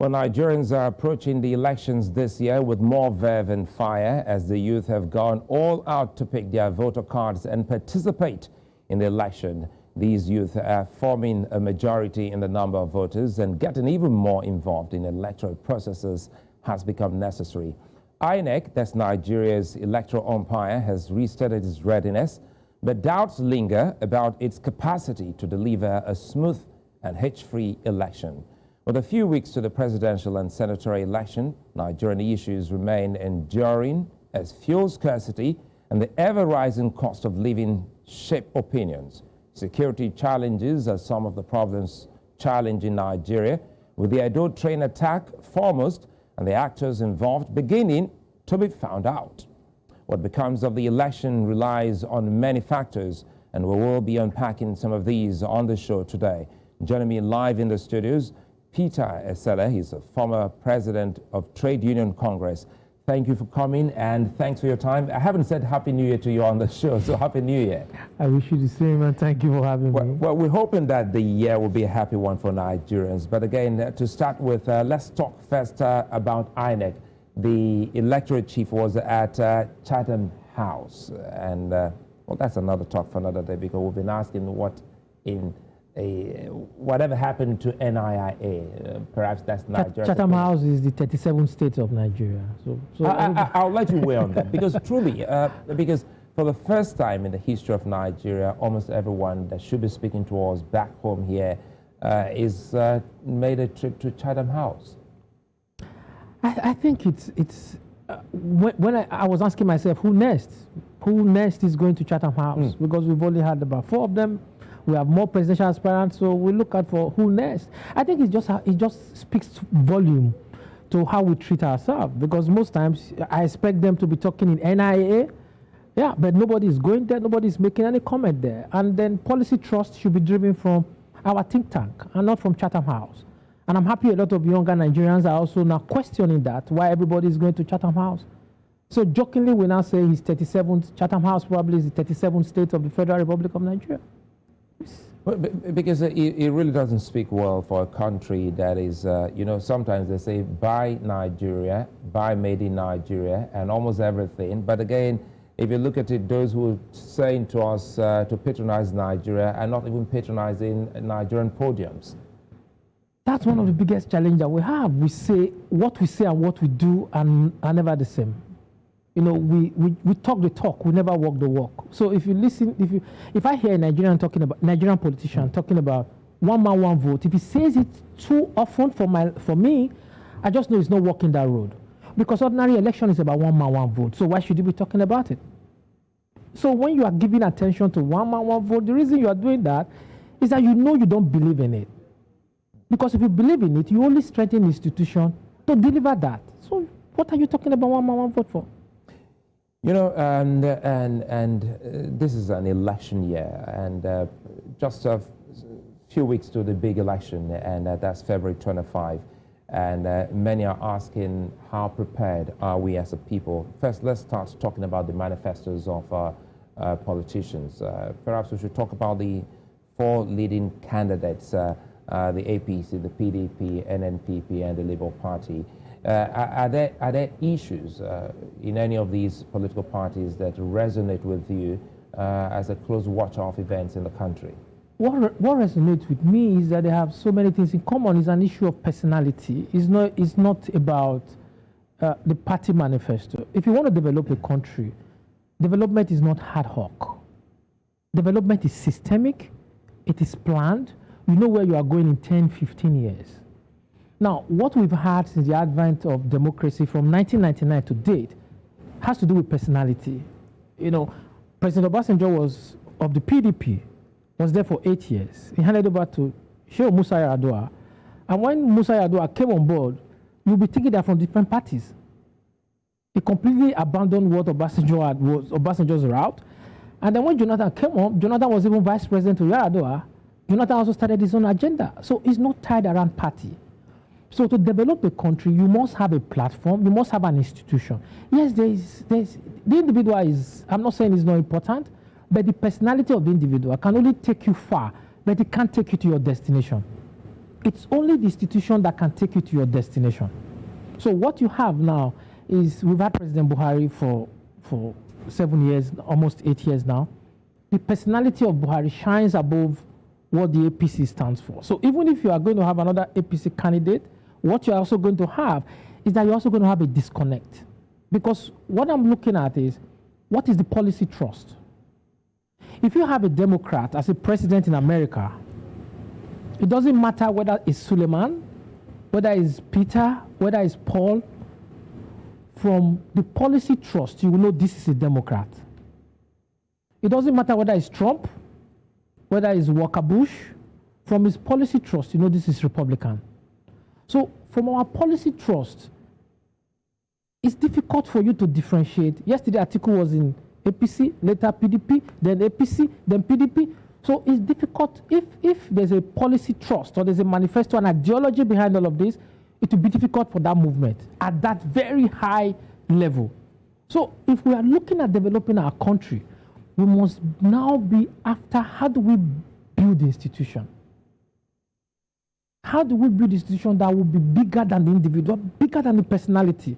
Well, Nigerians are approaching the elections this year with more verve and fire as the youth have gone all out to pick their voter cards and participate in the election. These youth are forming a majority in the number of voters, and getting even more involved in electoral processes has become necessary. INEC, that's Nigeria's electoral umpire, has restated its readiness, but doubts linger about its capacity to deliver a smooth and hitch-free election. With a few weeks to the presidential and senatorial election, Nigerian issues remain enduring as fuel scarcity and the ever-rising cost of living shape opinions. Security challenges are some of the problems challenging Nigeria, with the Edo train attack foremost and the actors involved beginning to be found out. What becomes of the election relies on many factors, and we will be unpacking some of these on the show today. Joining me live in the studios, Peter Esele. He's a former president of Trade Union Congress. Thank you for coming, and thanks for your time. I haven't said Happy New Year to you on the show, so Happy New Year. I wish you the same, and thank you for having me. Well, we're hoping that the year will be a happy one for Nigerians. But again, to start with, let's talk first about INEC. The electorate chief was at Chatham House, and well, that's another talk for another day, because we've been asking whatever happened to NIIA, perhaps that's Nigeria. Chatham House is the 37 states of Nigeria. So I'll let you weigh on that, because truly, because for the first time in the history of Nigeria, almost everyone that should be speaking to us back home here is made a trip to Chatham House. I think it's when I was asking myself, who next is going to Chatham House? Because we've only had about 4 of them. We have more presidential aspirants, so we look out for who next. I think it just speaks volume to how we treat ourselves, because most times I expect them to be talking in NIA, yeah, but nobody is going there, nobody is making any comment there. And then policy trust should be driven from our think tank and not from Chatham House. And I'm happy a lot of younger Nigerians are also now questioning that, why everybody is going to Chatham House. So jokingly, we now say his 37th, Chatham House probably is the 37th state of the Federal Republic of Nigeria. Well, because it really doesn't speak well for a country that is, you know, sometimes they say buy Nigeria, buy made in Nigeria, and almost everything. But again, if you look at it, those who are saying to us to patronize Nigeria are not even patronizing Nigerian podiums. That's one of the biggest challenges that we have. We say and what we do are never the same. You know, we talk the talk, we never walk the walk. So if you listen, if I hear a Nigerian politician talking about one man, one vote, if he says it too often for me, I just know he's not walking that road. Because ordinary election is about one man, one vote. So why should you be talking about it? So when you are giving attention to one man, one vote, the reason you are doing that is that you know you don't believe in it. Because if you believe in it, you only strengthen the institution to deliver that. So what are you talking about one man, one vote for? You know, and this is an election year, and just a few weeks to the big election, and that's February 25. And many are asking, how prepared are we as a people? First, let's start talking about the manifestos of politicians. Perhaps we should talk about the 4 leading candidates, the APC, the PDP, NNPP, and the Labour Party. Are there issues in any of these political parties that resonate with you as a close watcher of events in the country? What resonates with me is that they have so many things in common. It's an issue of personality. It's not about the party manifesto. If you want to develop a country, development is not ad hoc. Development is systemic. It is planned. You know where you are going in 10, 15 years. Now, what we've had since the advent of democracy from 1999 to date has to do with personality. You know, President Obasanjo was of the PDP, was there for 8 years. He handed over to Sheikh Musa Yar'Adua. And when Musa Yar'Adua came on board, you'll be thinking they're from different parties. He completely abandoned what Obasanjo's route. And then when Jonathan came on, Jonathan was even vice president to Yar'Adua. Jonathan also started his own agenda. So it's not tied around party. So to develop a country, you must have a platform, you must have an institution. Yes, the individual is, I'm not saying it's not important, but the personality of the individual can only take you far, but it can't take you to your destination. It's only the institution that can take you to your destination. So what you have now is we've had President Buhari for 7 years, almost 8 years now. The personality of Buhari shines above what the APC stands for. So even if you are going to have another APC candidate, what you're also going to have is that you're also going to have a disconnect. Because what I'm looking at is, what is the policy trust? If you have a Democrat as a president in America, it doesn't matter whether it's Sulaiman, whether it's Peter, whether it's Paul. From the policy trust, you will know this is a Democrat. It doesn't matter whether it's Trump, whether it's Walker Bush. From his policy trust, you know this is Republican. So from our policy trust, it's difficult for you to differentiate. Yesterday, Atiku was in APC, later PDP, then APC, then PDP. So it's difficult. If there's a policy trust or there's a manifesto and ideology behind all of this, it will be difficult for that movement at that very high level. So if we are looking at developing our country, we must now be after how do we build the institution? How do we build the institution that will be bigger than the individual, bigger than the personality?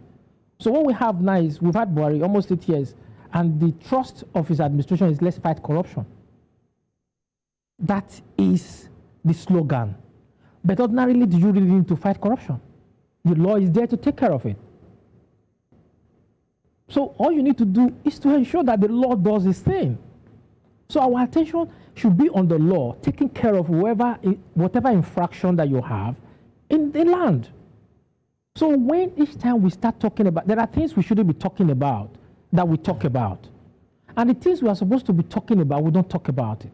So what we have now is we've had Buhari almost 8 years, and the trust of his administration is let's fight corruption. That is the slogan. But ordinarily, do you really need to fight corruption? The law is there to take care of it. So all you need to do is to ensure that the law does its thing. So our attention should be on the law, taking care of whatever infraction that you have in the land. So when each time we start talking about, there are things we shouldn't be talking about that we talk about. And the things we are supposed to be talking about, we don't talk about it.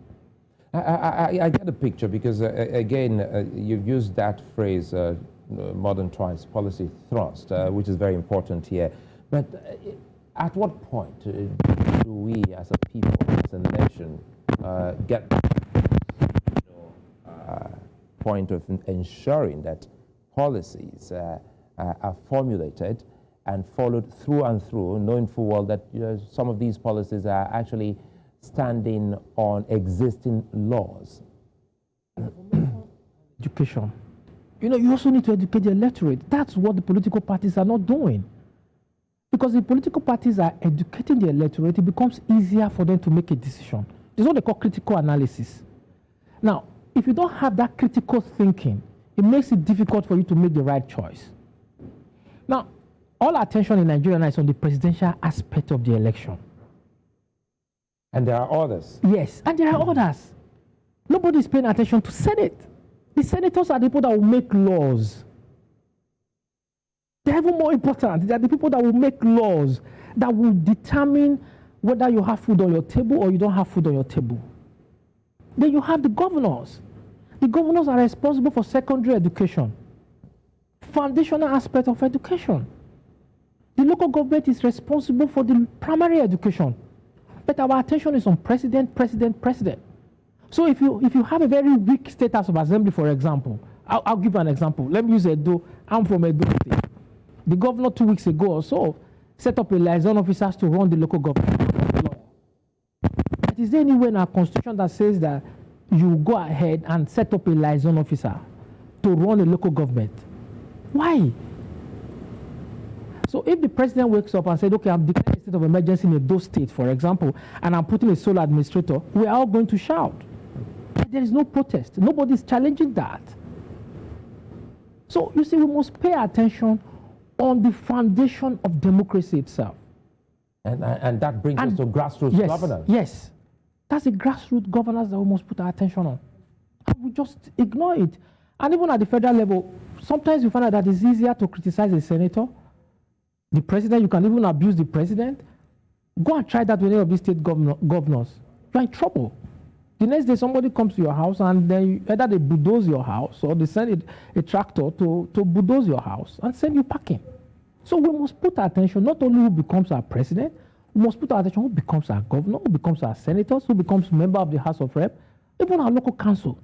I get a picture because, again, you've used that phrase, modern twice policy thrust, which is very important here. But at what point do we as a people, as a nation, get point of ensuring that policies are formulated and followed through and through, knowing full well that some of these policies are actually standing on existing laws? Education. You also need to educate the electorate. That's what the political parties are not doing. Because the political parties are educating the electorate, it becomes easier for them to make a decision. This is what they call critical analysis. Now, if you don't have that critical thinking, it makes it difficult for you to make the right choice. Now, all attention in Nigeria now is on the presidential aspect of the election. And there are others. Yes, and there are others. Nobody is paying attention to Senate. The senators are the people that will make laws. They're even more important. They are the people that will make laws that will determine whether you have food on your table or you don't have food on your table. Then you have the governors. The governors are responsible for secondary education, foundational aspect of education. The local government is responsible for the primary education. But our attention is on president. So if you have a very weak state house of assembly, for example, I'll give you an example. Let me use Edo. I'm from Edo State. The governor 2 weeks ago or so set up a liaison officers to run the local government. But is there anywhere in our constitution that says that you go ahead and set up a liaison officer to run a local government? Why? So if the president wakes up and says, okay, I'm declaring a state of emergency in Edo State, for example, and I'm putting a sole administrator, we are all going to shout. But there is no protest. Nobody's challenging that. So you see, we must pay attention on the foundation of democracy itself. And that brings us to grassroots governance. Yes. That's the grassroots governance that we must put our attention on. And we just ignore it. And even at the federal level, sometimes you find out that it's easier to criticize a senator. The president, you can even abuse the president. Go and try that with any of these state governors. You're in trouble. The next day, somebody comes to your house and then either they bulldoze your house or they send a tractor to bulldoze your house and send you packing. So we must put our attention not only who becomes our president, we must put our attention who becomes our governor, who becomes our senators, who becomes member of the House of Rep, even our local council.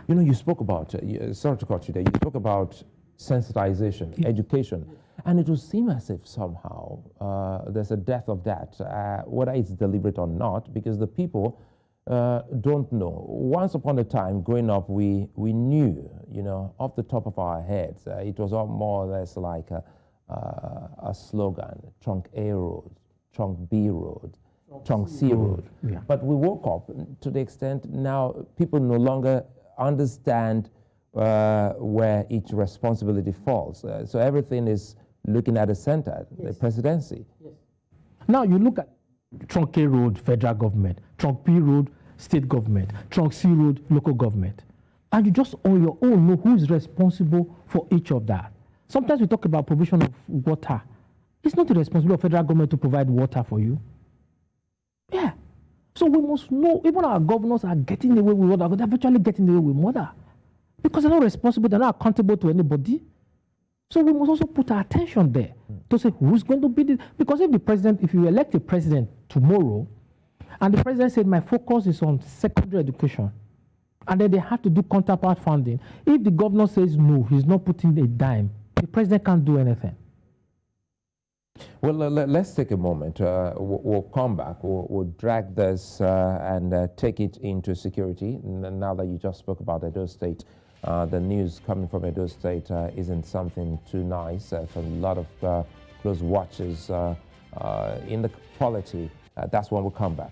You spoke about, sorry to cut you there, you spoke about sensitization, education, and it will seem as if somehow there's a death of that, whether it's deliberate or not, because the people don't know. Once upon a time, growing up, we knew, off the top of our heads, it was all more or less like a slogan: Trunk A Road, Trunk B Road, Trunk C Road. Yeah. But we woke up to the extent now people no longer understand where each responsibility falls. So everything is looking at the center, yes. The presidency. Yes. Now you look at Trunk A Road, federal government; Trunk B Road, state government; Trunk C Road, local government. And you just on your own know who is responsible for each of that. Sometimes we talk about provision of water. It's not the responsibility of federal government to provide water for you. Yeah. So we must know, even our governors are getting away with water, they're virtually getting away with water. Because they're not responsible, they're not accountable to anybody. So we must also put our attention there to say who's going to be the, because if you elect a president tomorrow, and the president said, my focus is on secondary education, and then they have to do counterpart funding. If the governor says no, he's not putting a dime, the president can't do anything. Well, let's take a moment. We'll come back. We'll drag this and take it into security. Now that you just spoke about Edo State, the news coming from Edo State isn't something too nice for a lot of close watchers in the quality. That's when we'll come back.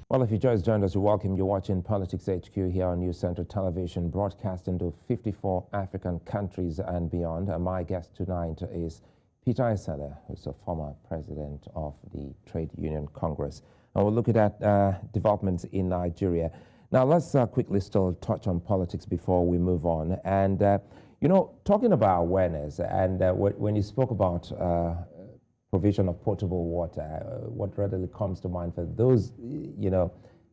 Well, if you just joined us, you're welcome. You're watching Politics HQ here on News Center Television, broadcasting to 54 African countries and beyond. And my guest tonight is Peter Esele, who's a former president of the Trade Union Congress. And we'll look at developments in Nigeria. Now, let's quickly still touch on politics before we move on. And, talking about awareness, and when you spoke about provision of potable water, what readily comes to mind for those,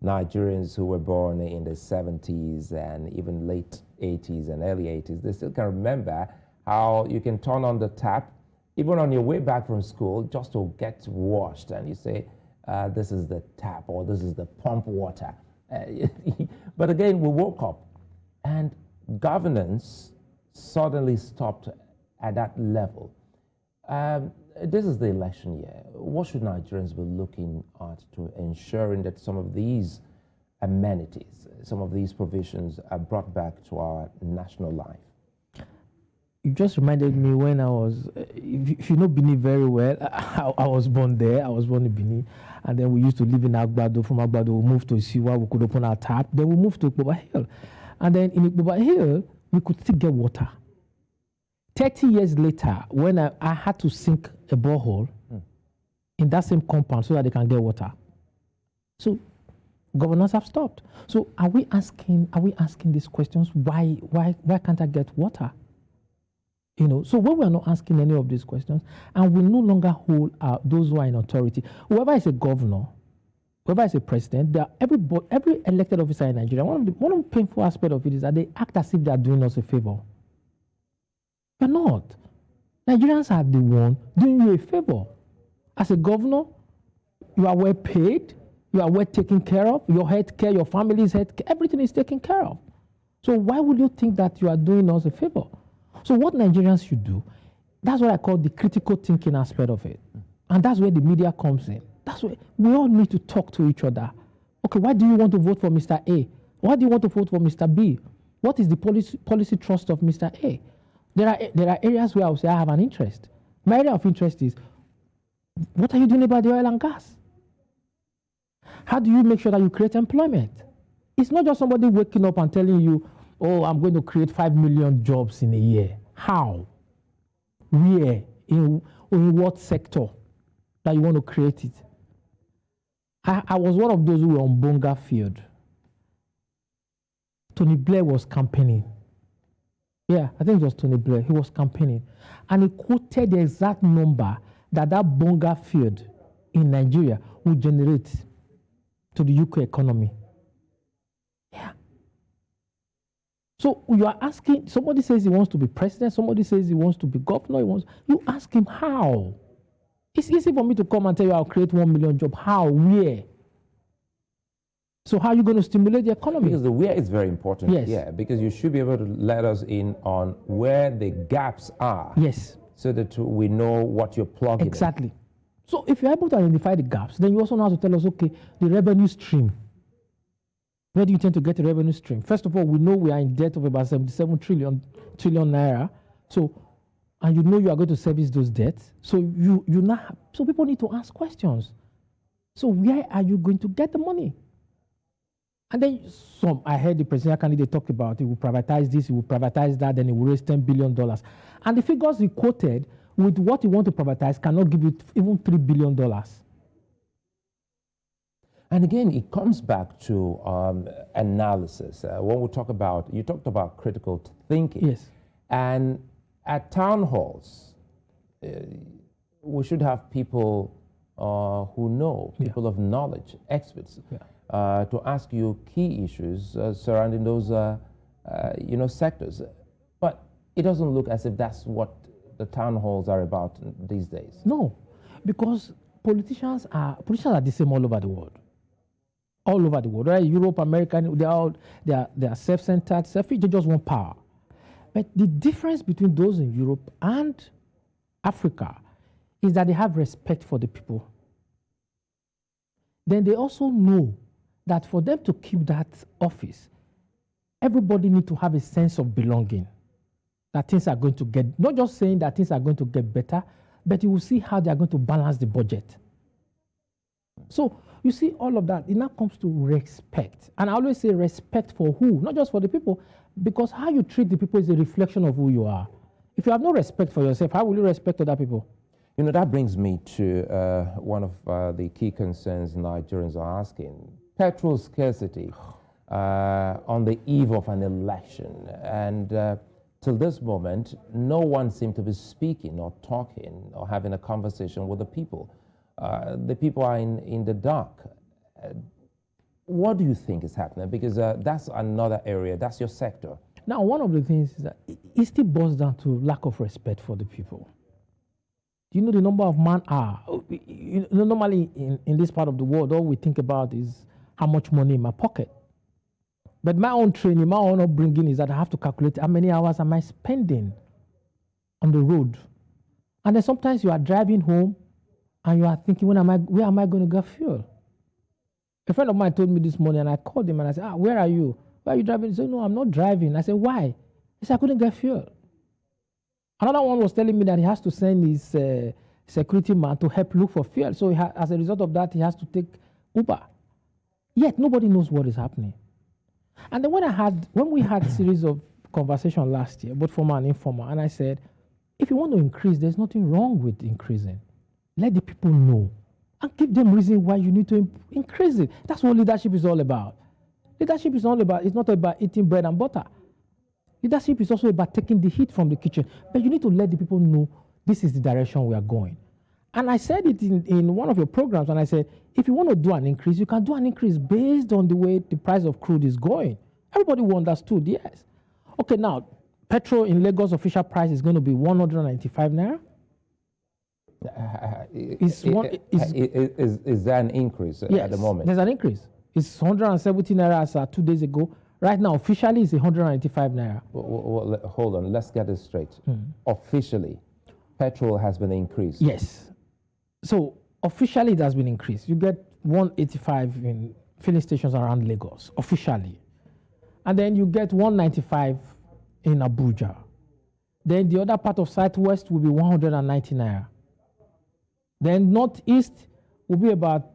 Nigerians who were born in the 70s and even late 80s and early 80s, they still can remember how you can turn on the tap, even on your way back from school, just to get washed. And you say, this is the tap or this is the pump water. But again, we woke up and governance suddenly stopped at that level. This is the election year. What should Nigerians be looking at to ensuring that some of these amenities, some of these provisions are brought back to our national life? You just reminded me when I was, if you know Benin very well, I was born there. I was born in Benin. And then we used to live in Agbado. From Agbado, we moved to Isiwa. We could open our tap. Then we moved to Ikpoba Hill. And then in Ikpoba Hill, we could still get water. 30 years later, when I had to sink a borehole in that same compound so that they can get water. So governors have stopped. So are we asking these questions? Why can't I get water? So when we are not asking any of these questions, and we no longer hold those who are in authority, whoever is a governor, whoever is a president, every elected officer in Nigeria, one of the painful aspects of it is that they act as if they are doing us a favor. They're not. Nigerians are the one doing you a favor. As a governor, you are well paid, you are well taken care of, your health care, your family's health care, everything is taken care of. So why would you think that you are doing us a favor? So what Nigerians should do, that's what I call the critical thinking aspect of it. And that's where the media comes in. That's where we all need to talk to each other. Okay, why do you want to vote for Mr. A? Why do you want to vote for Mr. B? What is the policy trust of Mr. A? There are areas where I would say I have an interest. My area of interest is, what are you doing about the oil and gas? How do you make sure that you create employment? It's not just somebody waking up and telling you, oh, I'm going to create 5 million jobs in a year. How? Where? In what sector that you want to create it? I was one of those who were on Bonga Field. Tony Blair was campaigning. Yeah, I think it was Tony Blair. He was campaigning. And he quoted the exact number that Bonga Field in Nigeria would generate to the UK economy. Yeah. So you are asking, somebody says he wants to be president, somebody says he wants to be governor, you ask him how? It's easy for me to come and tell you I'll create 1 million jobs. How? Where? So how are you going to stimulate the economy? Because the where is very important. Yes. Yeah, because you should be able to let us in on where the gaps are. Yes. So that we know what you're plugging in. Exactly. So if you're able to identify the gaps, then you also know how to tell us, okay, the revenue stream. Where do you tend to get the revenue stream? First of all, we know we are in debt of about 77 trillion naira. So, and you know you are going to service those debts. So so people need to ask questions. So where are you going to get the money? And then I heard the presidential candidate talk about he will privatize this, he will privatize that, then he will raise $10 billion. And the figures he quoted with what he want to privatize cannot give you even $3 billion. And again, it comes back to analysis. When we talk about, you talked about critical thinking. Yes. And at town halls, we should have people who know, people of knowledge, experts, to ask you key issues surrounding those, sectors. But it doesn't look as if that's what the town halls are about these days. No, because politicians are the same all over the world. All over the world, right? Europe, America, they are self-centered, selfish. They just want power. But the difference between those in Europe and Africa is that they have respect for the people. Then they also know that for them to keep that office, everybody needs to have a sense of belonging. That things are going to get, not just saying that things are going to get better, but you will see how they are going to balance the budget. So you see all of that. It now comes to respect. And I always say respect for who? Not just for the people, because how you treat the people is a reflection of who you are. If you have no respect for yourself, how will you respect other people? You know, that brings me to one of the key concerns Nigerians are asking. Petrol scarcity on the eve of an election. And till this moment, no one seemed to be speaking or talking or having a conversation with the people. The people are in the dark. What do you think is happening? Because that's another area, that's your sector. Now, one of the things is that it still boils down to lack of respect for the people. Do you know the number of man-hours? Normally in this part of the world, all we think about is how much money in my pocket. But my own training, my own upbringing is that I have to calculate how many hours am I spending on the road. And then sometimes you are driving home and you are thinking, where am I going to get fuel? A friend of mine told me this morning, and I called him and I said, where are you? Where are you driving? He said, no, I'm not driving. I said, why? He said, I couldn't get fuel. Another one was telling me that he has to send his security man to help look for fuel. So as a result of that, he has to take Uber. Yet nobody knows what is happening. And then when we had a series of conversations last year, both formal and informal, and I said, if you want to increase, there's nothing wrong with increasing. Let the people know and give them reason why you need to increase it. That's what leadership is all about. Leadership is it's not about eating bread and butter. Leadership is also about taking the heat from the kitchen. But you need to let the people know this is the direction we are going. And I said it in one of your programs, and I said, if you want to do an increase, you can do an increase based on the way the price of crude is going. Everybody understood, yes. Okay, now, petrol in Lagos official price is going to be 195 naira. Is there an increase at the moment? There's an increase. It's 170 naira as 2 days ago. Right now, officially, it's 195 naira. Well, hold on, let's get this straight. Officially, petrol has been increased. Yes. So, officially, it has been increased. You get 185 in filling stations around Lagos, officially. And then you get 195 in Abuja. Then the other part of Southwest will be 190 naira. Then Northeast will be about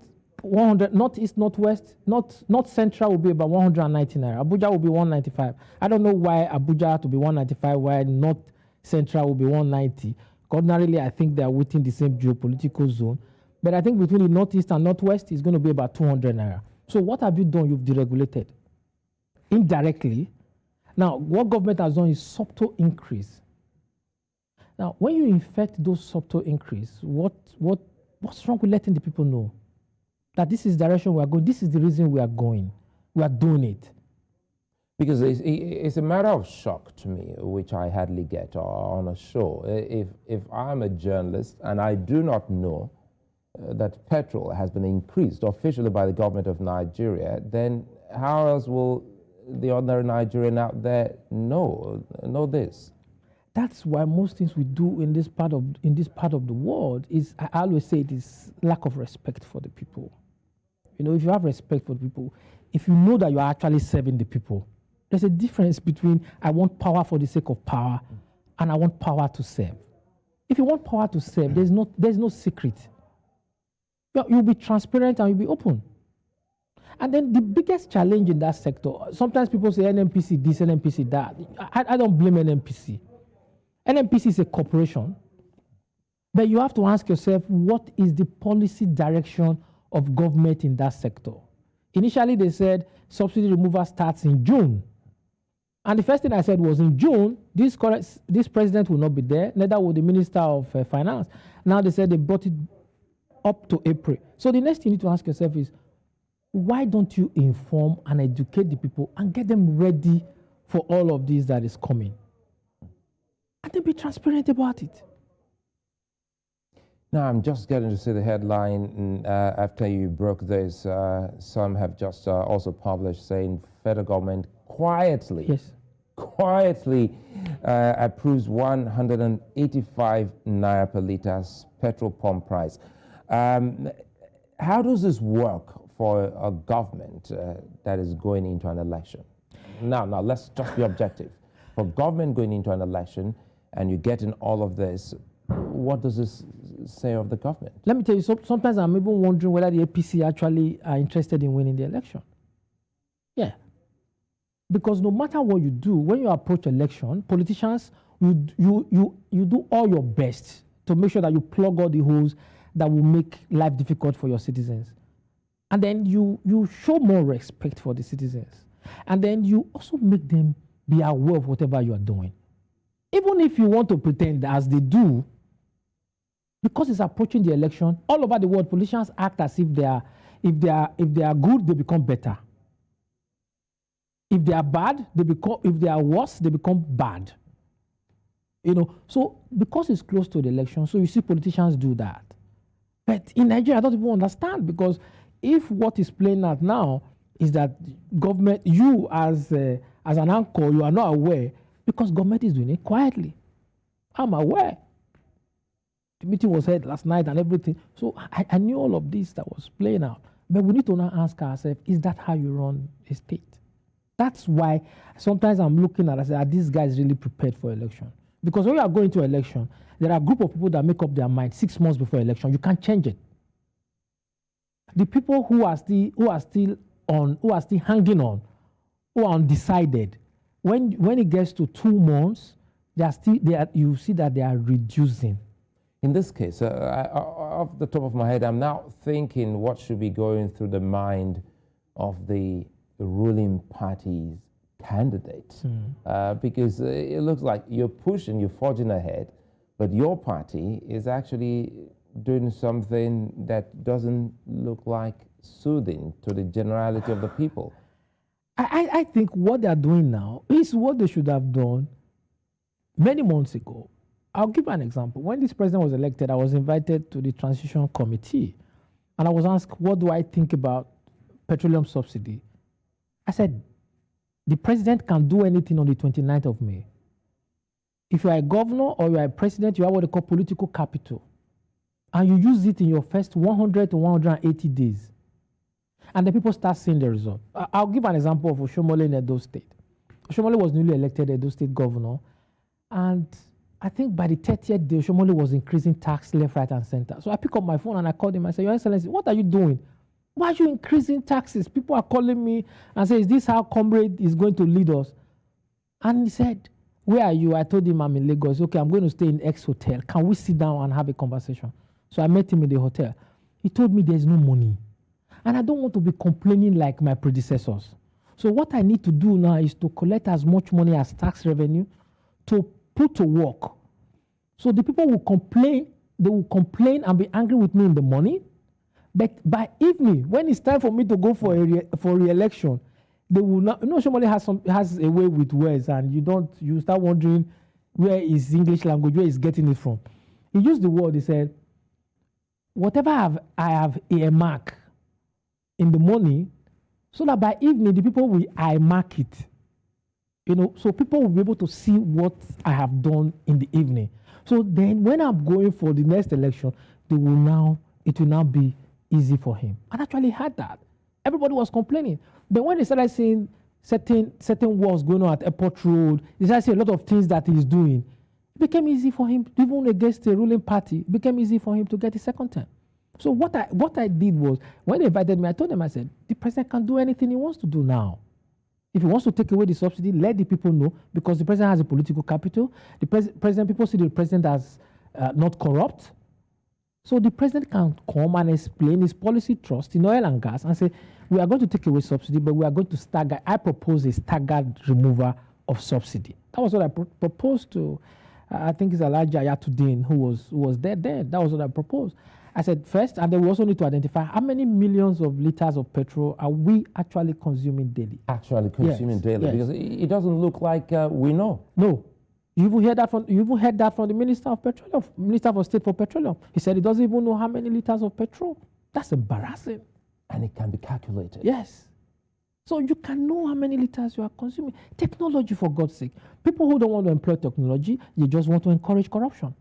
100, Northeast, Northwest, North Central will be about 190 naira. Abuja will be 195. I don't know why Abuja had to be 195, why North Central will be 190. Ordinarily, I think they are within the same geopolitical zone. But I think between the Northeast and Northwest, it's going to be about 200 naira. So what have you done? You've deregulated. Indirectly. Now, what government has done is subtle increase. Now, when you effect those subtle increase, what's wrong with letting the people know that this is the direction we are going, this is the reason we are going, we are doing it? Because it's a matter of shock to me, which I hardly get on a show. If I'm a journalist and I do not know that petrol has been increased officially by the government of Nigeria, then how else will the ordinary Nigerian out there know this? That's why most things we do in this part of the world is, I always say, it is lack of respect for the people. You know, if you have respect for the people, if you know that you are actually serving the people, there's a difference between I want power for the sake of power and I want power to serve. If you want power to serve, there's no secret. You'll be transparent and you'll be open. And then the biggest challenge in that sector, sometimes people say NNPC this, NNPC that. I don't blame NNPC. NNPC is a corporation, but you have to ask yourself, what is the policy direction of government in that sector? Initially, they said subsidy removal starts in June. And the first thing I said was, in June, this president will not be there, neither will the Minister of Finance. Now they said they brought it up to April. So the next thing you need to ask yourself is, why don't you inform and educate the people and get them ready for all of this that is coming? And then be transparent about it. Now, I'm just getting to see the headline after you broke this. Some have just also published saying federal government quietly approves 185 naira per litre petrol pump price. How does this work for a government that is going into an election? Now, let's just be objective. For government going into an election and you get in all of this, what does this say of the government? Let me tell you, sometimes I'm even wondering whether the APC actually are interested in winning the election. Yeah. Because no matter what you do, when you approach election, politicians, you do all your best to make sure that you plug all the holes that will make life difficult for your citizens. And then you show more respect for the citizens. And then you also make them be aware of whatever you are doing. Even if you want to pretend as they do, because it's approaching the election, all over the world, politicians act as if they are good, they become better. If they are bad, if they are worse, they become bad. You know, so because it's close to the election, so you see politicians do that. But in Nigeria, I don't even understand, because if what is playing out now is that government, you as an anchor, you are not aware, because government is doing it quietly. I'm aware. The meeting was held last night and everything. So I knew all of this that was playing out. But we need to now ask ourselves, is that how you run a state? That's why sometimes I'm looking at it and say, are these guys really prepared for election? Because when you are going to election, there are a group of people that make up their mind 6 months before election. You can't change it. The people who are still hanging on, who are undecided, when it gets to 2 months, you see that they are reducing. In this case, off the top of my head, I'm now thinking what should be going through the mind of the ruling party's candidates. Because it looks like you're forging ahead, but your party is actually doing something that doesn't look like soothing to the generality of the people. I think what they're doing now is what they should have done many months ago. I'll give an example. When this president was elected, I was invited to the transition committee, and I was asked, what do I think about petroleum subsidy? I said, the president can do anything on the 29th of May. If you are a governor or you are a president, you have what they call political capital, and you use it in your first 100 to 180 days. And then people start seeing the result. I'll give an example of Oshomole in Edo State. Oshomole was newly elected Edo State governor, and I think by the 30th day, Oshomole was increasing tax left, right, and center. So I pick up my phone and I called him. I said, Your Excellency, what are you doing? Why are you increasing taxes? People are calling me and say, is this how comrade is going to lead us? And he said, where are you? I told him I'm in Lagos. Okay, I'm going to stay in X hotel. Can we sit down and have a conversation? So I met him in the hotel. He told me there's no money. And I don't want to be complaining like my predecessors. So what I need to do now is to collect as much money as tax revenue to put to work. So the people will complain, they will complain and be angry with me in the morning. But by evening, when it's time for me to go for re-election, they will not. You know, somebody has a way with words, and you start wondering where is English language, where is getting it from. He used the word. He said, whatever I have earmarked in the morning, so that by evening the people will eye mark it. So people will be able to see what I have done in the evening. So then when I'm going for the next election, it will now be easy for him. And actually had that. Everybody was complaining. But when they started seeing certain wars going on at Airport Road, they started seeing a lot of things that he's doing. It became easy for him, even against the ruling party, it became easy for him to get his second term. So what I did was, when they invited me, I told them, I said, the president can do anything he wants to do now. If he wants to take away the subsidy, let the people know, because the president has a political capital. The president, people see the president as not corrupt. So the president can come and explain his policy trust in oil and gas and say, we are going to take away subsidy, but we are going to stagger. I propose a staggered removal of subsidy. That was what I proposed to, I think it's Elijah Yatuddin, who was there then. That was what I proposed. I said, first, and then we also need to identify how many millions of liters of petrol are we actually consuming daily? Actually consuming daily, yes. Because it doesn't look like we know. No. You even heard that from the Minister of Petroleum, Minister of State for Petroleum. He said he doesn't even know how many liters of petrol. That's embarrassing. And it can be calculated. Yes. So you can know how many liters you are consuming. Technology, for God's sake. People who don't want to employ technology, they just want to encourage corruption.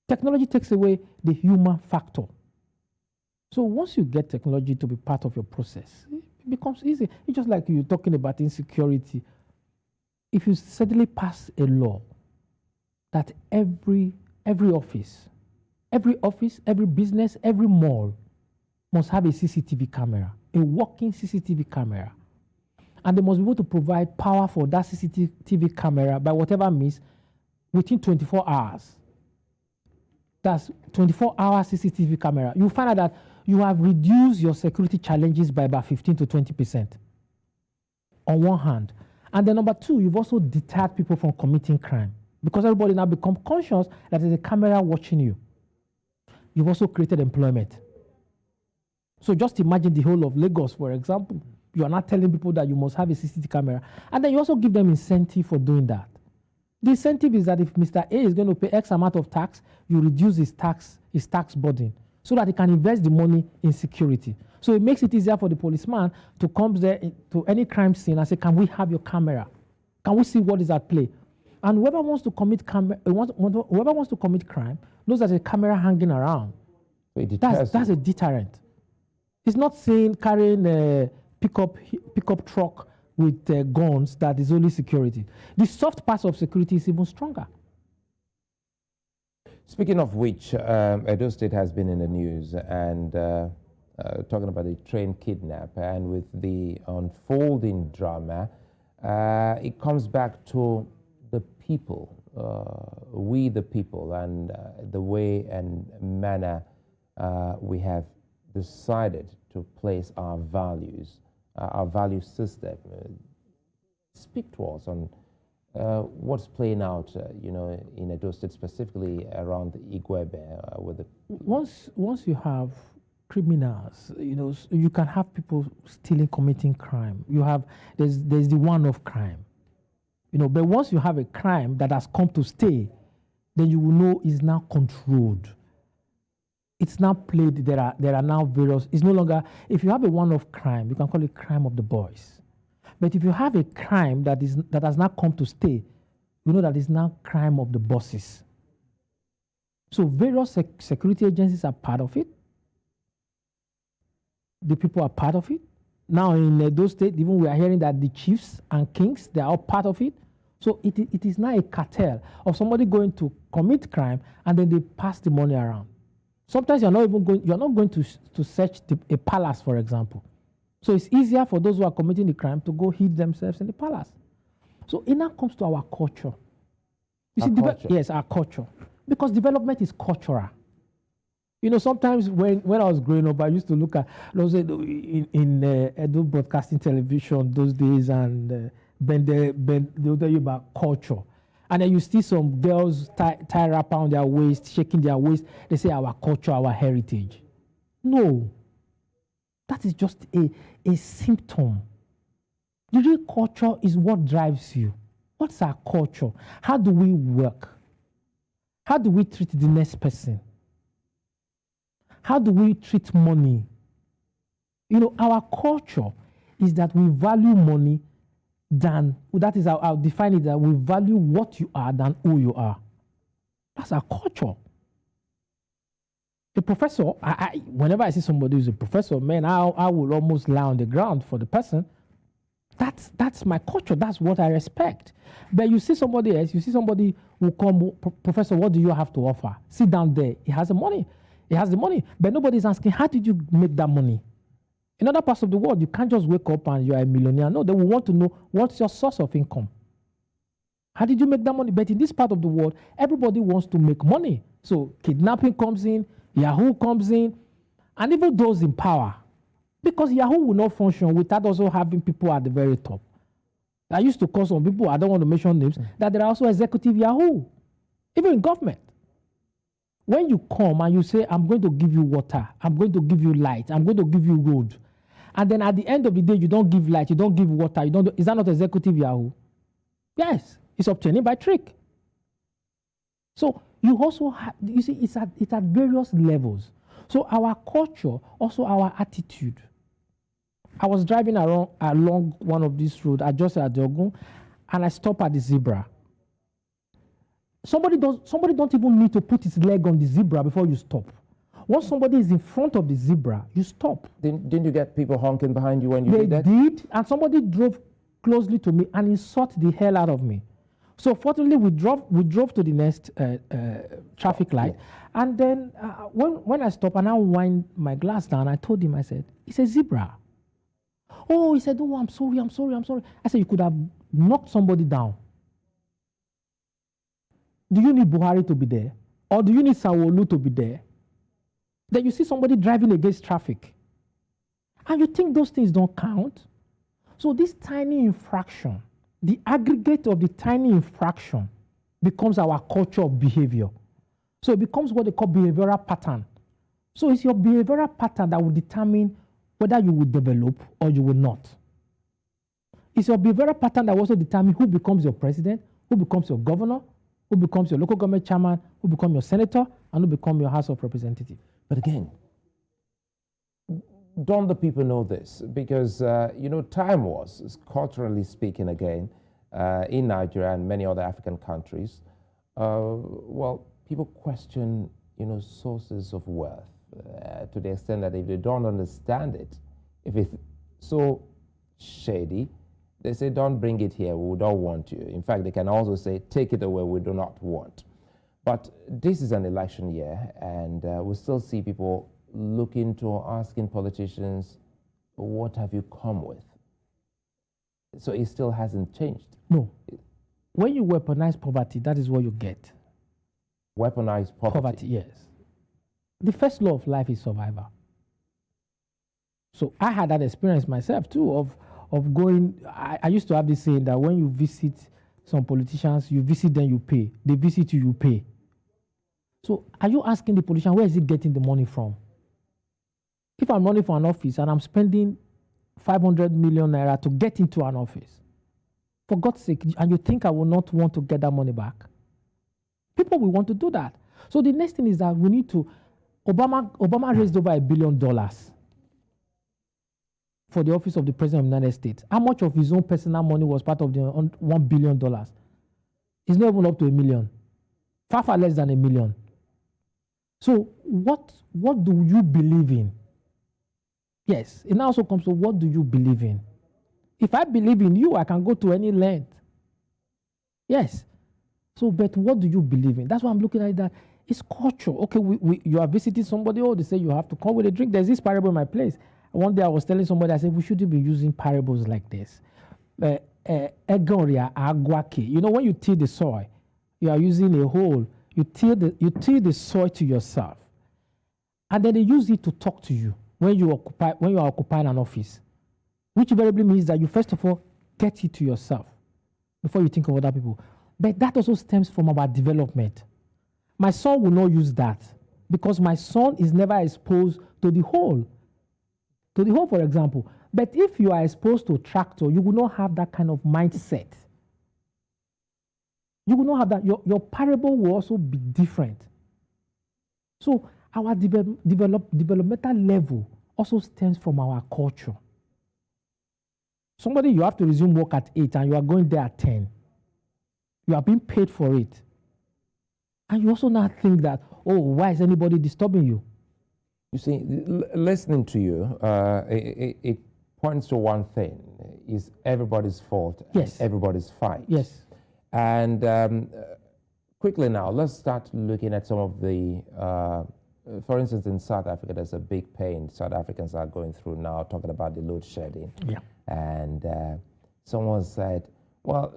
Technology takes away the human factor. So once you get technology to be part of your process, it becomes easy. It's just like you're talking about insecurity. If you suddenly pass a law that every office, every business, every mall must have a CCTV camera, a working CCTV camera, and they must be able to provide power for that CCTV camera by whatever means within 24 hours. That's 24-hour CCTV camera. You find out that you have reduced your security challenges by about 15 to 20% on one hand. And then number two, you've also deterred people from committing crime, because everybody now become conscious that there's a camera watching you. You've also created employment. So just imagine the whole of Lagos, for example. You are not telling people that you must have a CCTV camera. And then you also give them incentive for doing that. The incentive is that if Mr. A is going to pay X amount of tax, you reduce his tax burden so that he can invest the money in security. So it makes it easier for the policeman to come there to any crime scene and say, can we have your camera? Can we see what is at play? And whoever wants to commit crime knows there's a camera hanging around. That's a deterrent. It's not saying carrying a pickup truck with guns that is only security. The soft part of security is even stronger. Speaking of which, Edo State has been in the news and talking about the train kidnap, and with the unfolding drama, it comes back to the people, we the people, and the way and manner we have decided to place our values, our value system. Speak to us on what's playing out, in Edo State, specifically around Igwebe with the... Once you have criminals, you can have people still committing crime. There's the one-off crime, but once you have a crime that has come to stay, then you will know it's now controlled. It's now played. There are now various. It's no longer, if you have a one-off crime, you can call it crime of the boys. But if you have a crime that has now come to stay, you know that it's now crime of the bosses. So various security agencies are part of it. The people are part of it. Now in Edo State, even we are hearing that the chiefs and kings, they are all part of it. So it is now a cartel of somebody going to commit crime and then they pass the money around. Sometimes you're not going to search a palace, for example. So it's easier for those who are committing the crime to go hide themselves in the palace. So it now comes to our culture. Yes, our culture. Because development is cultural. Sometimes when I was growing up, I used to look at those in Edo Broadcasting Television those days, and they'll tell you about culture. And then you see some girls tie wrapper on their waist, shaking their waist. They say our culture, our heritage. No. That is just a symptom. The real culture is what drives you. What's our culture? How do we work? How do we treat the next person? How do we treat money? You know, our culture is that we value money than, that is how I'll define it, that we value what you are than who you are. That's our culture. A professor, whenever I see somebody who's a professor, man, I will almost lie on the ground for the person. That's my culture. That's what I respect. But you see somebody else, you see somebody who come, Professor, what do you have to offer? Sit down there. He has the money. He has the money. But nobody's asking, how did you make that money? In other parts of the world, you can't just wake up and you're a millionaire. No, they will want to know, what's your source of income? How did you make that money? But in this part of the world, everybody wants to make money. So kidnapping comes in, Yahoo comes in, and even those in power. Because Yahoo will not function without also having people at the very top. I used to call some people, I don't want to mention names, that there are also executive Yahoo, even in government. When you come and you say, I'm going to give you water, I'm going to give you light, I'm going to give you road, and then at the end of the day, you don't give light, you don't give water, is that not executive Yahoo? Yes, it's obtained by trick. So you also have, you see, it's at various levels. So our culture, also our attitude. I was driving along one of these roads, just at Jogun, and I stopped at the zebra. Somebody don't even need to put his leg on the zebra before you stop. Once somebody is in front of the zebra, you stop. Didn't you get people honking behind you when you did that? They did, and somebody drove closely to me and insulted the hell out of me. So fortunately, we drove to the next traffic light, and then when I stopped and I wind my glass down, I told him, I said, it's a zebra. Oh, he said, oh, I'm sorry. I said, you could have knocked somebody down. Do you need Buhari to be there? Or do you need Sanwo-Olu to be there? Then you see somebody driving against traffic. And you think those things don't count? So this tiny infraction, the aggregate of the tiny infraction becomes our culture of behavior. So it becomes what they call behavioral pattern. So it's your behavioral pattern that will determine whether you will develop or you will not. It's your behavioral pattern that will also determine who becomes your president, who becomes your governor, who becomes your local government chairman, who becomes your senator, and who becomes your House of Representatives. But again, don't the people know this? Because, time was, culturally speaking again, in Nigeria and many other African countries, people question, sources of wealth to the extent that if they don't understand it, if it's so shady, they say, don't bring it here, we don't want you. In fact, they can also say, take it away, we do not want. But this is an election year, and we still see people looking to asking politicians, what have you come with? So it still hasn't changed. No. When you weaponize poverty, that is what you get. Weaponize poverty? Poverty, yes. The first law of life is survival. So I had that experience myself too of going, I used to have this saying that when you visit some politicians, you visit them, you pay. They visit you, you pay. So are you asking the politician, where is he getting the money from? If I'm running for an office and I'm spending 500 million naira to get into an office, for God's sake, and you think I will not want to get that money back? People will want to do that. So the next thing is that we need to, Obama raised over $1 billion for the office of the President of the United States. How much of his own personal money was part of the $1 billion? It's not even up to $1 million. Far less than $1 million. So what do you believe in? Yes, it now also comes to what do you believe in? If I believe in you, I can go to any length. Yes. So, but what do you believe in? That's why I'm looking at it, that it's culture. Okay, you are visiting somebody, they say you have to come with a drink. There's this parable in my place. One day I was telling somebody, I said, we shouldn't be using parables like this. When you till the soil, you are using a hole. You till the soil to yourself. And then they use it to talk to you when you are occupying an office. Which invariably means that you first of all get it to yourself before you think of other people. But that also stems from our development. My son will not use that because my son is never exposed to the hole. To the hole, for example. But if you are exposed to a tractor, you will not have that kind of mindset. You will not have that. Your parable will also be different. So Our developmental level also stems from our culture. Somebody, you have to resume work at 8 and you are going there at 10. You are being paid for it. And you also now think that, oh, why is anybody disturbing you? You see, listening to you, it points to one thing, is everybody's fault, yes, and everybody's fight. Yes. And quickly now, let's start looking at some of the, for instance, in South Africa, there's a big pain South Africans are going through now, talking about the load shedding. Yeah. And someone said, well,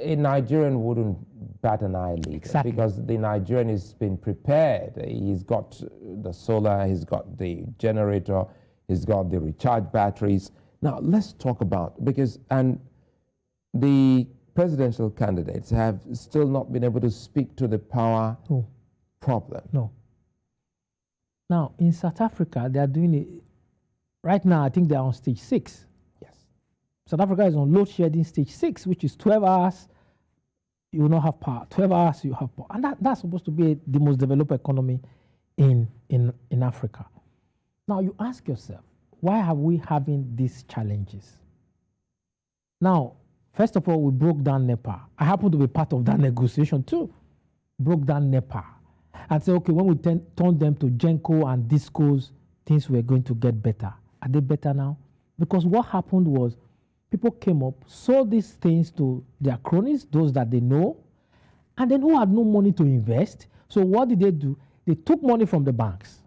a Nigerian wouldn't bat an eyelid. Exactly. Because the Nigerian has been prepared. He's got the solar, he's got the generator, he's got the recharge batteries. Now, let's talk about, because, and the presidential candidates have still not been able to speak to the power problem. No. Now, in South Africa, they are doing it. Right now, I think they are on stage 6. Yes. South Africa is on load shedding stage 6, which is 12 hours, you will not have power. 12 hours, you have power. And that's supposed to be the most developed economy in Africa. Now, you ask yourself, why are we having these challenges? Now, first of all, we broke down NEPA. I happen to be part of that negotiation too. Broke down NEPA. And say, okay, when we turn them to Genco and Discos, things were going to get better. Are they better now? Because what happened was people came up, sold these things to their cronies, those that they know, and then who had no money to invest. So what did they do? They took money from the banks.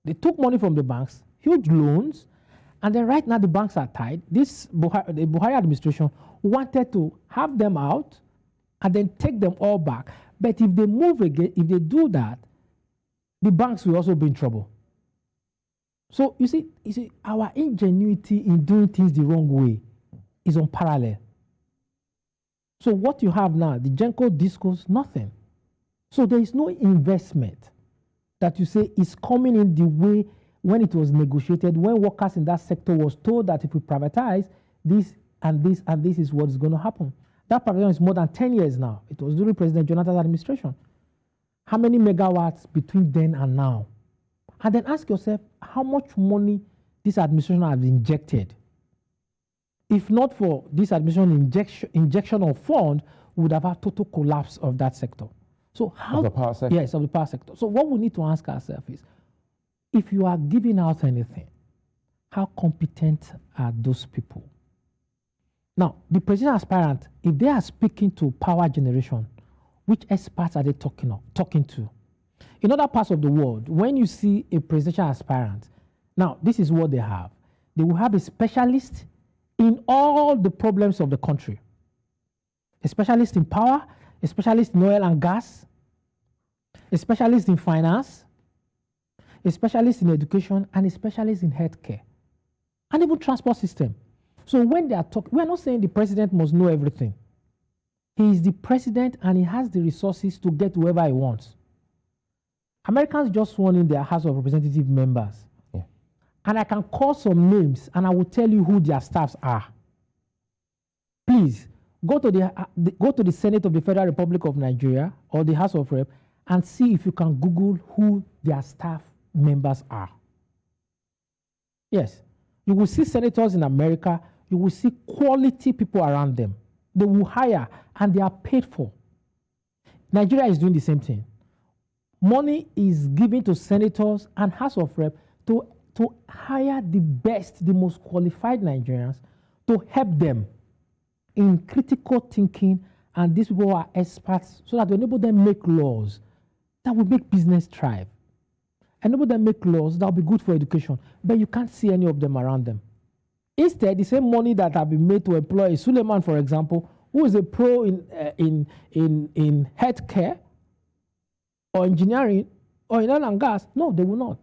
They took money from the banks, huge loans, and then right now the banks are tied. The Buhari administration wanted to have them out and then take them all back. But if they move again, if they do that, the banks will also be in trouble. So you see, our ingenuity in doing things the wrong way is unparalleled. So what you have now, the Genco Discos, nothing. So there is no investment that you say is coming in the way when it was negotiated, when workers in that sector was told that if we privatize this and this and this is what is going to happen. That privatization is more than 10 years now. It was during President Jonathan's administration. How many megawatts between then and now? And then ask yourself how much money this administration has injected. If not for this administration injection of fund, we would have had total collapse of that sector. So how? Of the power sector? Yes, of the power sector. So what we need to ask ourselves is, if you are giving out anything, how competent are those people? Now, the presidential aspirant, if they are speaking to power generation, which experts are they talking to? In other parts of the world, when you see a presidential aspirant, now this is what they have. They will have a specialist in all the problems of the country. A specialist in power, a specialist in oil and gas, a specialist in finance, a specialist in education, and a specialist in healthcare, and even transport system. So when they are talking, we are not saying the president must know everything. He is the president and he has the resources to get whoever he wants. Americans just sworn in their House of Representative members. Yeah. And I can call some names and I will tell you who their staffs are. Please, go to the Senate of the Federal Republic of Nigeria or the House of Rep and see if you can Google who their staff members are. Yes, you will see senators in America, you will see quality people around them. They will hire and they are paid for. Nigeria is doing the same thing. Money is given to senators and House of Rep to hire the best, the most qualified Nigerians to help them in critical thinking, and these people are experts so that we enable them make laws that will make business thrive. Enable them make laws that will be good for education, but you can't see any of them around them. Instead, the same money that have been made to employ Sulaiman, for example, who is a pro in healthcare or engineering or in oil and gas, no, they will not.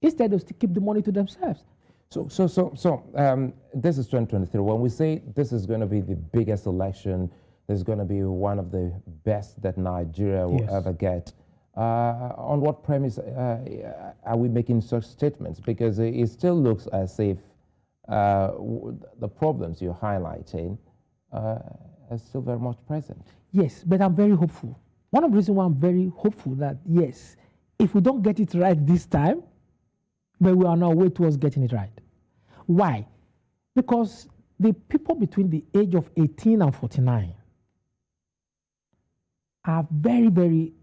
Instead, they'll still keep the money to themselves. So, this is 2023. When we say this is going to be the biggest election, this is going to be one of the best that Nigeria will ever get. On what premise are we making such statements? Because it still looks as if the problems you're highlighting are still very much present. Yes, but I'm very hopeful. One of the reasons why I'm very hopeful that, yes, if we don't get it right this time, but we are on our way towards getting it right. Why? Because the people between the age of 18 and 49 are very, very,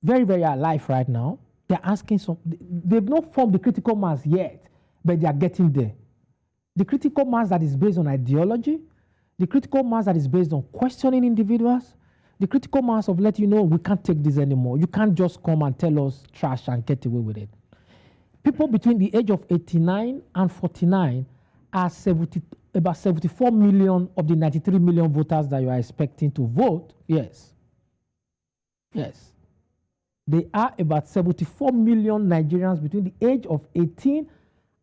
very, very alive right now. They're asking they've not formed the critical mass yet, but they are getting there. The critical mass that is based on ideology, the critical mass that is based on questioning individuals, the critical mass of letting you know we can't take this anymore. You can't just come and tell us trash and get away with it. People between the age of 89 and 49 are about 74 million of the 93 million voters that you are expecting to vote. Yes. Yes. They are about 74 million Nigerians between the age of 18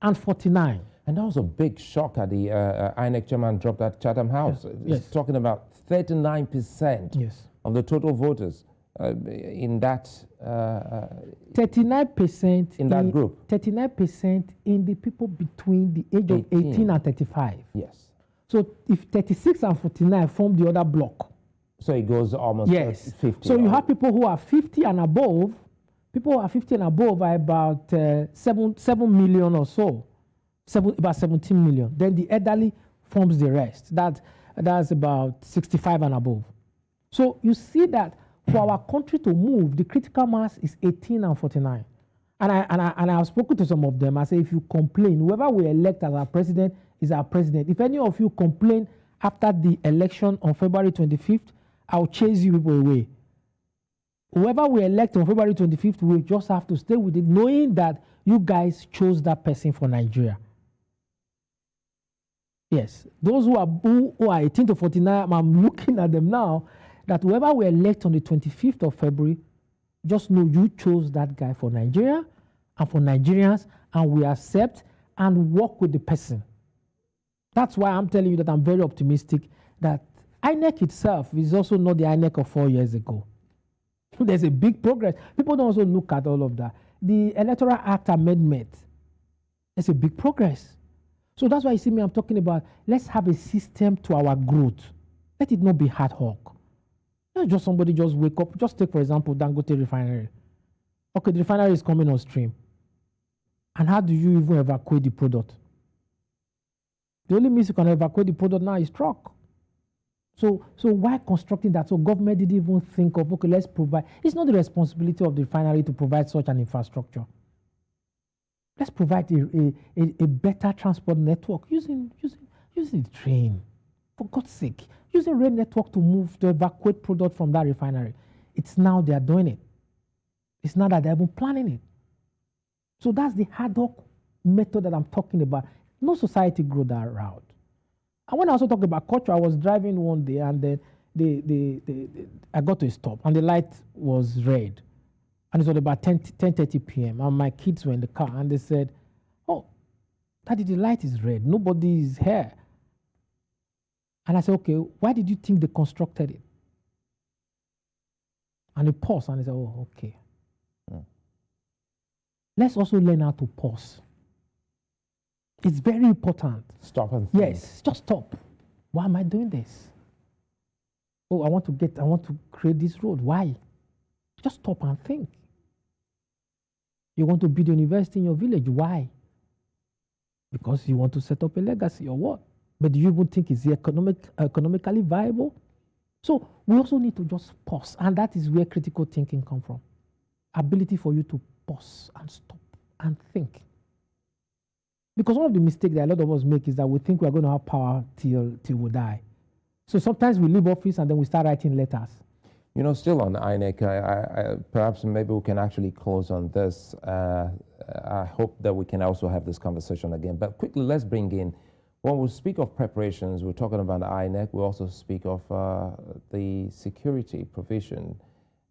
and 49. And that was a big shock at the INEC chairman dropped at Chatham House. Yes. It's talking about 39% of the total voters in that 39% in that group. 39% in the people between the age of 18 and 35. Yes. So if 36 and 49 form the other block. So it goes almost 50. So you have people who are 50 and above. People who are 50 and above are about 7 million or so. About 17 million. Then the elderly forms the rest. That's about 65 and above. So you see that for our country to move, the critical mass is 18 and 49. And I have spoken to some of them. I say, if you complain, whoever we elect as our president is our president. If any of you complain after the election on February 25th, I'll chase you people away. Whoever we elect on February 25th, we just have to stay with it, knowing that you guys chose that person for Nigeria. Yes, those who are 18 to 49, I'm looking at them now, that whoever we elect on the 25th of February, just know you chose that guy for Nigeria and for Nigerians, and we accept and work with the person. That's why I'm telling you that I'm very optimistic that INEC itself is also not the INEC of 4 years ago. There's a big progress. People don't also look at all of that. The Electoral Act amendment, it's a big progress. So that's why you see me, I'm talking about, let's have a system to our growth. Let it not be ad hoc. Not just somebody just wake up. Just take, for example, Dangote refinery. Okay, the refinery is coming on stream. And how do you even evacuate the product? The only means you can evacuate the product now is truck. So why constructing that? So government didn't even think of, okay, let's provide. It's not the responsibility of the refinery to provide such an infrastructure. Let's provide a better transport network using the train. For God's sake, using rail network to evacuate product from that refinery. It's now they are doing it. It's not that they're even planning it. So that's the ad hoc method that I'm talking about. No society grew that route. And when I also talk about culture, I was driving one day and then I got to a stop and the light was red. And it was about 10:30 p.m. and my kids were in the car and they said, "Oh, Daddy, the light is red. Nobody is here." And I said, "Okay, why did you think they constructed it?" And they paused and they said, "Oh, okay." Yeah. Let's also learn how to pause. It's very important. Stop and think. Yes, just stop. Why am I doing this? Oh, I want to create this road. Why? Just stop and think. You want to build a university in your village. Why? Because you want to set up a legacy or what? But do you even think it's economically viable? So we also need to just pause. And that is where critical thinking comes from. Ability for you to pause and stop and think. Because one of the mistakes that a lot of us make is that we think we're going to have power till we die. So sometimes we leave office and then we start writing letters. You know, still on INEC, perhaps maybe we can actually close on this. I hope that we can also have this conversation again. But quickly, let's bring in, when we speak of preparations, we're talking about INEC, we also speak of the security provision.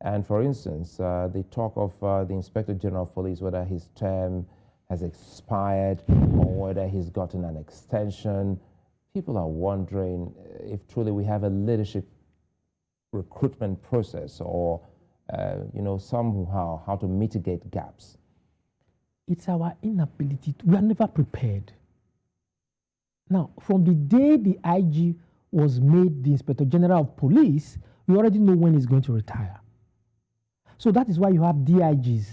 And for instance, the talk of the Inspector General of Police, whether his term has expired or whether he's gotten an extension. People are wondering if truly we have a leadership recruitment process or, somehow how to mitigate gaps. It's our inability. We are never prepared. Now, from the day the IG was made the Inspector General of Police, we already know when he's going to retire. So that is why you have DIGs.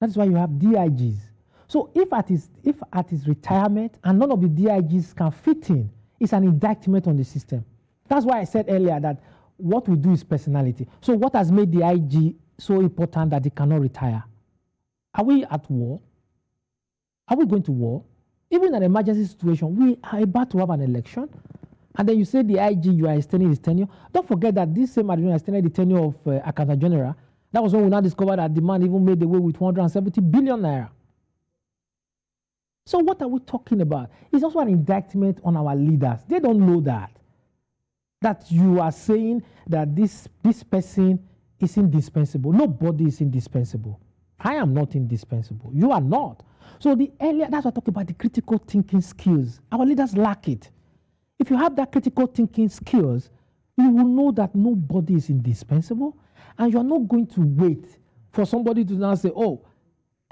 That's why you have DIGs. So if at his retirement and none of the DIGs can fit in, it's an indictment on the system. That's why I said earlier that what we do is personality. So what has made the IG so important that he cannot retire? Are we at war? Are we going to war? Even in an emergency situation, we are about to have an election. And then you say the IG, you are extending his tenure. Don't forget that this same administration extended the tenure of Accountant General. That was when we now discovered that the man even made away with 170 billion naira. So what are we talking about? It's also an indictment on our leaders. They don't know that. That you are saying that this person is indispensable. Nobody is indispensable. I am not indispensable. You are not. So that's what I talk about, the critical thinking skills. Our leaders lack it. If you have that critical thinking skills, you will know that nobody is indispensable, and you're not going to wait for somebody to now say, oh,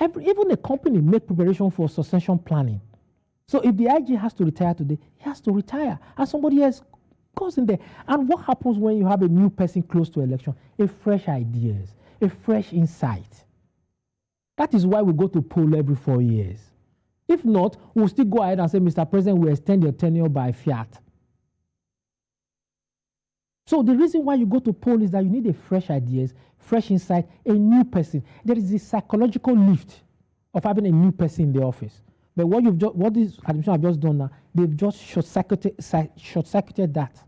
even a company make preparation for succession planning. So if the IG has to retire today, he has to retire, and somebody else goes in there. And what happens when you have a new person close to election? A fresh ideas, a fresh insight. That is why we go to poll every 4 years. If not, we'll still go ahead and say, Mr. President, we extend your tenure by fiat. So the reason why you go to poll is that you need a fresh ideas, fresh insight, a new person. There is a psychological lift of having a new person in the office. But what this administration have just done now, they've just short-circuited that.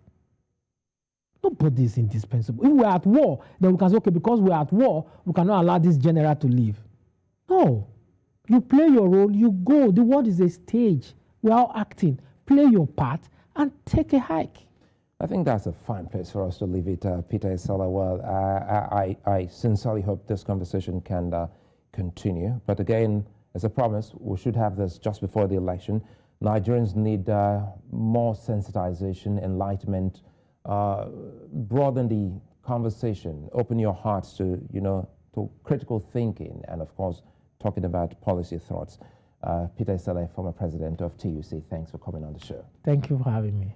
Nobody is indispensable. If we're at war, then we can say, okay, because we're at war, we cannot allow this general to leave. No. You play your role, you go. The world is a stage. We're all acting. Play your part and take a hike. I think that's a fine place for us to leave it, Peter Esele. Well, I sincerely hope this conversation can continue. But again, as a promise, we should have this just before the election. Nigerians need more sensitization, enlightenment, broaden the conversation, open your hearts to, to critical thinking, and of course, talking about policy thoughts. Peter Esele, former president of TUC, thanks for coming on the show. Thank you for having me.